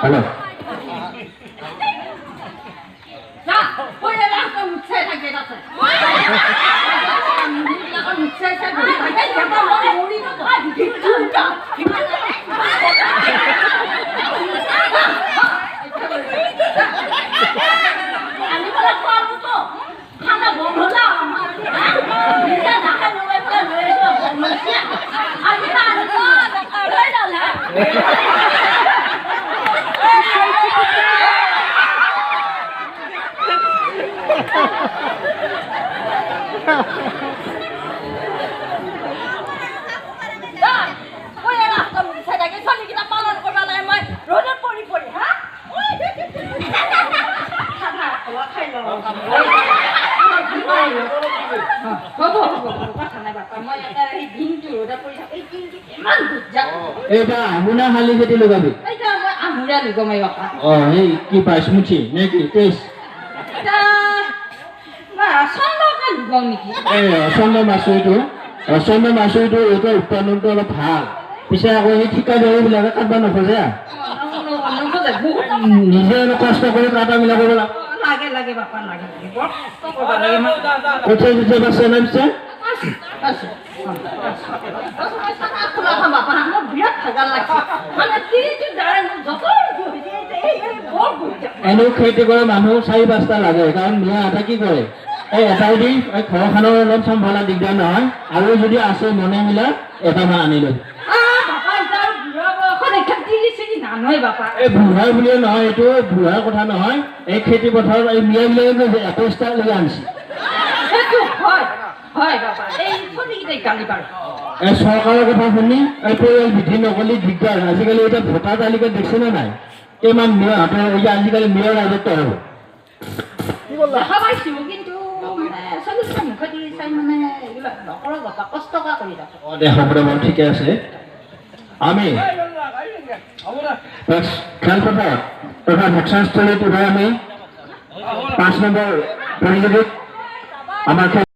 Hello. Eda, muna hali jadi lo gabi. Eda, amura lo gamai bapa. Oh, hey, kipas muci, neki, tes. Eda, ma, sonda kan lo gami ki. Sonda masuk itu upanon tu orang hal. Bisa aku ini tika jauh bila kat mana saja. Nije lo kasta kau kata mila kau lah. Lagi bapa lagi. Kau cakap bahasa mana bisa? এনে খেতি কৰে মানুহ 4-5টা লাগে কাৰণ মিয়া এটা কি কৰে এই এটাই দি ঘৰখনৰ অলপ চম্ভালা দিগদাৰ নহয় আৰু যদি আছে মনে মিলা এটামান আনি লয় এই বুঢ়াই বুলিয়ে নহয় এইটো বুঢ়াৰ কথা নহয় এই খেতি পথাৰত এই মিয়া বিলাকে 21টা লৈ আনিছে চৰকাৰৰ কথা শুনি এই পৰিয়াল বিধি নকলি দিগদাৰ আজিকালি এতিয়া ভোটাৰ তালিকা দেখছে নে নাই ইমান মেয়ৰ হাতৰ আজিকালি মেয়ৰ ৰাজত্ব হ'ব ঠিকে আছে আমি খেলপথাৰত তথা ভেকচিনস্থলীত আমি 5 নম্বৰ পৰিস্থিতিত আমাৰ